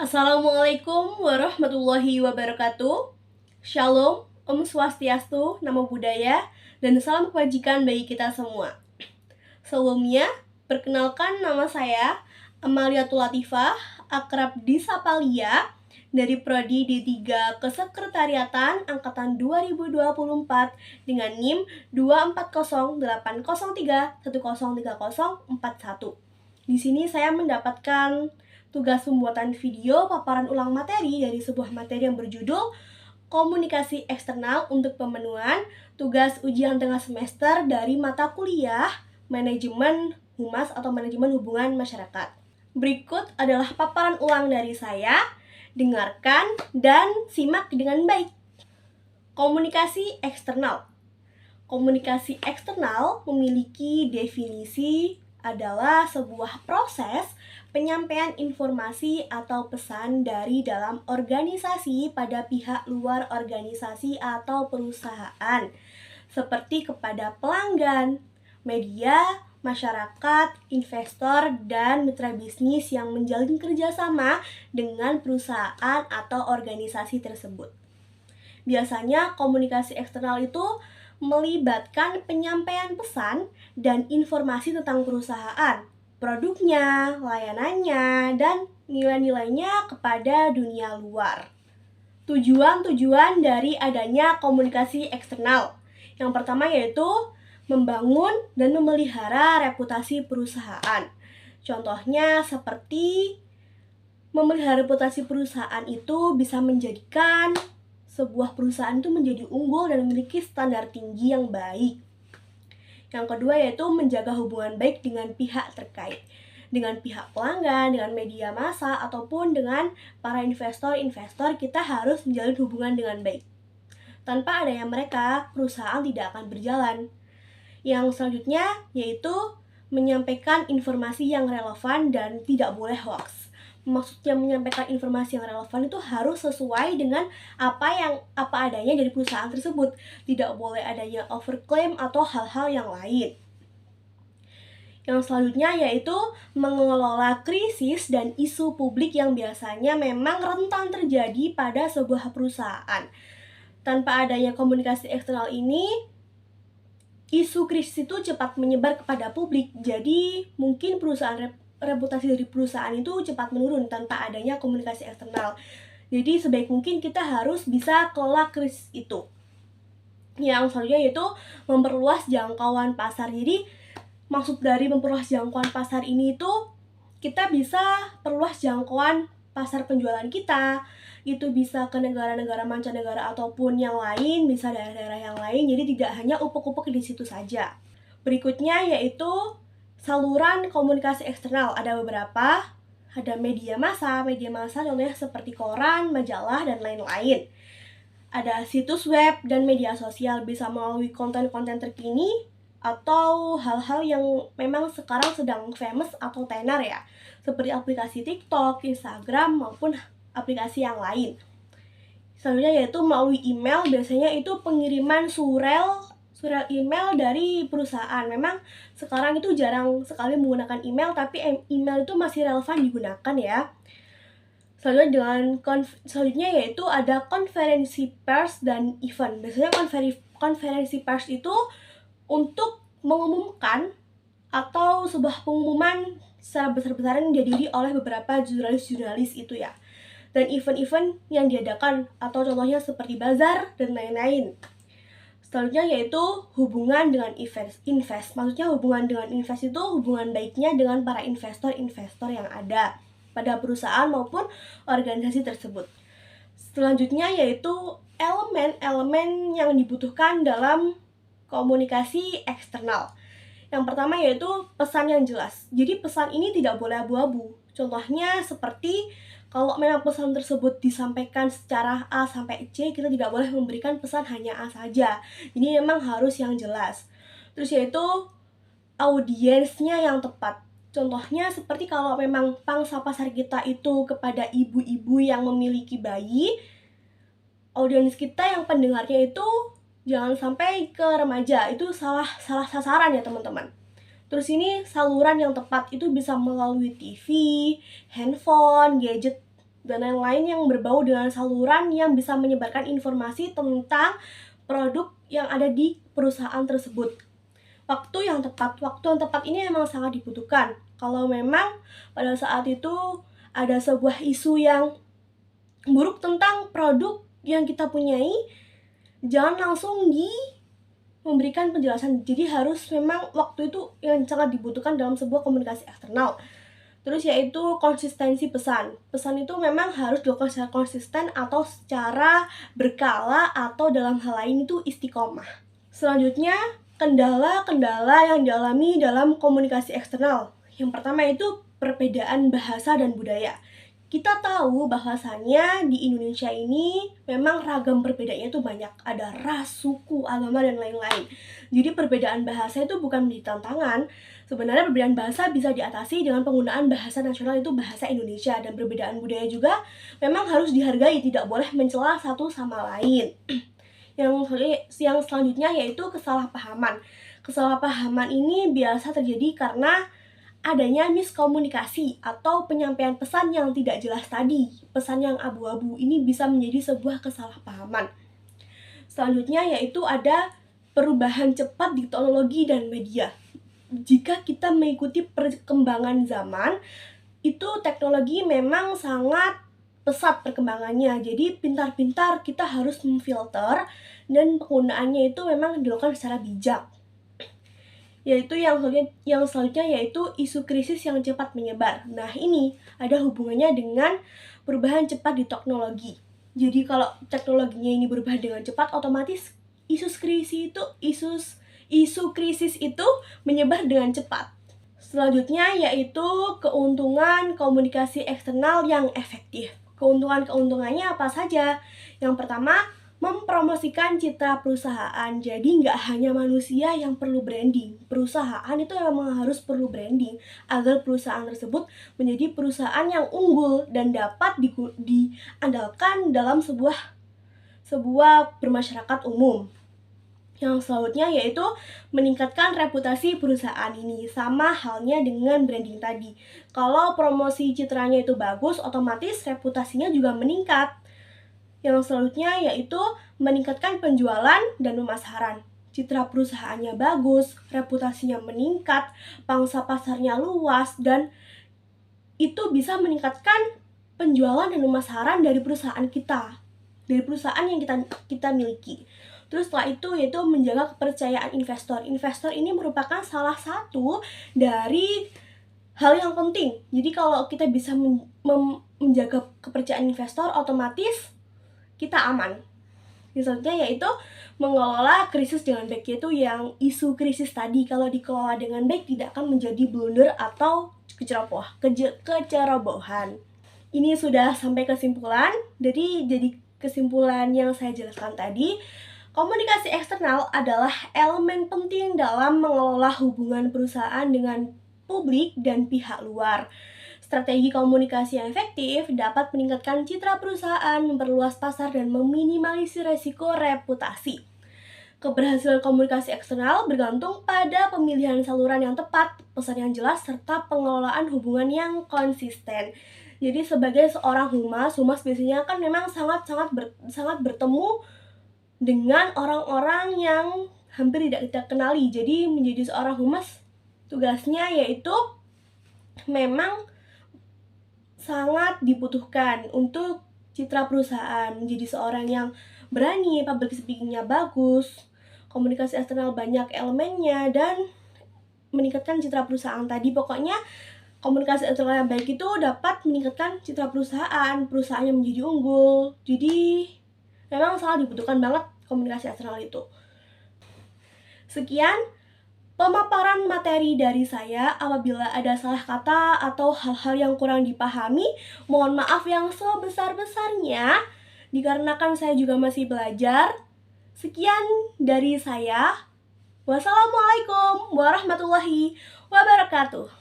Assalamualaikum warahmatullahi wabarakatuh. Shalom, Om Swastiastu, Namo Buddhaya, dan salam kebajikan bagi kita semua. Sebelumnya, perkenalkan nama saya Amaliatul Latifah, akrab disapa Lia, dari Prodi D3 Kesekretariatan Angkatan 2024 dengan NIM 2408031. Di sini saya mendapatkan tugas pembuatan video paparan ulang materi dari sebuah materi yang berjudul Komunikasi Eksternal untuk Pemenuhan Tugas Ujian Tengah Semester dari mata kuliah Manajemen Humas atau Manajemen Hubungan Masyarakat. Berikut adalah paparan ulang dari saya. Dengarkan dan simak dengan baik. Komunikasi eksternal. Komunikasi eksternal memiliki definisi adalah sebuah proses penyampaian informasi atau pesan dari dalam organisasi pada pihak luar organisasi atau perusahaan, seperti kepada pelanggan, media, masyarakat, investor, dan mitra bisnis yang menjalin kerjasama dengan perusahaan atau organisasi tersebut. Biasanya komunikasi eksternal itu melibatkan penyampaian pesan dan informasi tentang perusahaan, produknya, layanannya, dan nilai-nilainya kepada dunia luar. Tujuan-tujuan dari adanya komunikasi eksternal. Yang pertama yaitu membangun dan memelihara reputasi perusahaan. Contohnya seperti memelihara reputasi perusahaan itu bisa menjadikan sebuah perusahaan itu menjadi unggul dan memiliki standar tinggi yang baik. Yang kedua yaitu menjaga hubungan baik dengan pihak terkait, dengan pihak pelanggan, dengan media massa, ataupun dengan para investor-investor. Kita harus menjalin hubungan dengan baik. Tanpa adanya mereka, perusahaan tidak akan berjalan. Yang selanjutnya yaitu menyampaikan informasi yang relevan dan tidak boleh hoax. Maksudnya menyampaikan informasi yang relevan itu harus sesuai dengan apa adanya dari perusahaan tersebut. Tidak boleh adanya overclaim atau hal-hal yang lain. Yang selanjutnya yaitu mengelola krisis dan isu publik yang biasanya memang rentan terjadi pada sebuah perusahaan. Tanpa adanya komunikasi eksternal ini, isu krisis itu cepat menyebar kepada publik. Jadi mungkin reputasi dari perusahaan itu cepat menurun tanpa adanya komunikasi eksternal. Jadi sebaik mungkin kita harus bisa kelola krisis itu. Yang selanjutnya yaitu memperluas jangkauan pasar. Jadi maksud dari memperluas jangkauan pasar ini itu kita bisa perluas jangkauan pasar penjualan kita. Itu bisa ke negara-negara mancanegara ataupun yang lain, bisa daerah-daerah yang lain. Jadi tidak hanya upuk-upuk di situ saja. Berikutnya yaitu saluran komunikasi eksternal. Ada beberapa, ada media massa contohnya seperti koran, majalah, dan lain-lain. Ada situs web dan media sosial, bisa melalui konten-konten terkini atau hal-hal yang memang sekarang sedang famous atau tenar ya, seperti aplikasi TikTok, Instagram, maupun aplikasi yang lain. Selanjutnya yaitu melalui email, biasanya itu pengiriman surel email dari perusahaan. Memang sekarang itu jarang sekali menggunakan email, tapi email itu masih relevan digunakan ya. Selanjutnya yaitu ada konferensi pers dan event. Biasanya konferensi pers itu untuk mengumumkan atau sebuah pengumuman secara besar-besaran yang dihadiri oleh beberapa jurnalis-jurnalis itu ya. Dan event-event yang diadakan atau contohnya seperti bazar dan lain-lain. Selanjutnya yaitu hubungan dengan invest. Maksudnya hubungan dengan invest itu hubungan baiknya dengan para investor-investor yang ada pada perusahaan maupun organisasi tersebut. Selanjutnya yaitu elemen-elemen yang dibutuhkan dalam komunikasi eksternal. Yang pertama yaitu pesan yang jelas. Jadi pesan ini tidak boleh abu-abu. Contohnya seperti kalau memang pesan tersebut disampaikan secara A sampai C, kita tidak boleh memberikan pesan hanya A saja. Ini memang harus yang jelas. Terus yaitu audiensnya yang tepat. Contohnya seperti kalau memang pangsa pasar kita itu kepada ibu-ibu yang memiliki bayi, audiens kita yang pendengarnya itu jangan sampai ke remaja. Itu salah sasaran ya teman-teman. Terus ini saluran yang tepat itu bisa melalui TV, handphone, gadget dan lain-lain yang berbau dengan saluran yang bisa menyebarkan informasi tentang produk yang ada di perusahaan tersebut. Waktu yang tepat ini memang sangat dibutuhkan. Kalau memang pada saat itu ada sebuah isu yang buruk tentang produk yang kita punyai, jangan langsung memberikan penjelasan. Jadi harus memang waktu itu yang sangat dibutuhkan dalam sebuah komunikasi eksternal. Terus yaitu konsistensi pesan. Pesan itu memang harus dilakukan secara konsisten atau secara berkala, atau dalam hal lain itu istiqomah. Selanjutnya, kendala-kendala yang dialami dalam komunikasi eksternal. Yang pertama itu perbedaan bahasa dan budaya. Kita tahu bahwasannya di Indonesia ini memang ragam perbedaannya itu banyak. Ada ras, suku, agama, dan lain-lain. Jadi perbedaan bahasa itu bukan menjadi tantangan. Sebenarnya perbedaan bahasa bisa diatasi dengan penggunaan bahasa nasional, itu bahasa Indonesia. Dan perbedaan budaya juga memang harus dihargai, tidak boleh mencela satu sama lain. Yang selanjutnya yaitu kesalahpahaman. Kesalahpahaman ini biasa terjadi karena adanya miskomunikasi atau penyampaian pesan yang tidak jelas tadi. Pesan yang abu-abu ini bisa menjadi sebuah kesalahpahaman. Selanjutnya yaitu ada perubahan cepat di teknologi dan media. Jika kita mengikuti perkembangan zaman, itu teknologi memang sangat pesat perkembangannya. Jadi pintar-pintar kita harus memfilter, dan penggunaannya itu memang dilakukan secara bijak. Yaitu yang selanjutnya yaitu isu krisis yang cepat menyebar. Nah, ini ada hubungannya dengan perubahan cepat di teknologi. Jadi kalau teknologinya ini berubah dengan cepat, otomatis isu krisis itu menyebar dengan cepat. Selanjutnya yaitu keuntungan komunikasi eksternal yang efektif. Keuntungannya apa saja? Yang pertama, mempromosikan citra perusahaan. Jadi nggak hanya manusia yang perlu branding, perusahaan itu memang harus perlu branding agar perusahaan tersebut menjadi perusahaan yang unggul dan dapat diandalkan dalam sebuah bermasyarakat umum. Yang selanjutnya yaitu meningkatkan reputasi perusahaan ini, sama halnya dengan branding tadi. Kalau promosi citranya itu bagus, otomatis reputasinya juga meningkat. Yang selanjutnya yaitu meningkatkan penjualan dan pemasaran. Citra perusahaannya bagus, reputasinya meningkat, pangsa pasarnya luas, dan itu bisa meningkatkan penjualan dan pemasaran dari perusahaan kita, dari perusahaan yang kita miliki. Terus setelah itu yaitu menjaga kepercayaan investor. Investor ini merupakan salah satu dari hal yang penting. Jadi kalau kita bisa menjaga kepercayaan investor, otomatis kita aman. Selanjutnya yaitu mengelola krisis dengan baik, yaitu yang isu krisis tadi kalau dikelola dengan baik tidak akan menjadi blunder atau kecerobohan. Ini sudah sampai kesimpulan. Jadi kesimpulan yang saya jelaskan tadi, komunikasi eksternal adalah elemen penting dalam mengelola hubungan perusahaan dengan publik dan pihak luar. Strategi komunikasi yang efektif dapat meningkatkan citra perusahaan, memperluas pasar, dan meminimalisir resiko reputasi. Keberhasilan komunikasi eksternal bergantung pada pemilihan saluran yang tepat, pesan yang jelas, serta pengelolaan hubungan yang konsisten. Jadi sebagai seorang humas biasanya kan memang sangat bertemu dengan orang-orang yang hampir tidak kita kenali. Jadi menjadi seorang humas tugasnya yaitu memang sangat dibutuhkan untuk citra perusahaan, menjadi seorang yang berani, public speaking-nya bagus, komunikasi eksternal banyak elemennya, dan meningkatkan citra perusahaan tadi. Pokoknya komunikasi eksternal yang baik itu dapat meningkatkan citra perusahaannya menjadi unggul. Jadi memang sangat dibutuhkan banget komunikasi eksternal itu. Sekian pemaparan materi dari saya. Apabila ada salah kata atau hal-hal yang kurang dipahami, mohon maaf yang sebesar-besarnya, dikarenakan saya juga masih belajar. Sekian dari saya. Wassalamualaikum warahmatullahi wabarakatuh.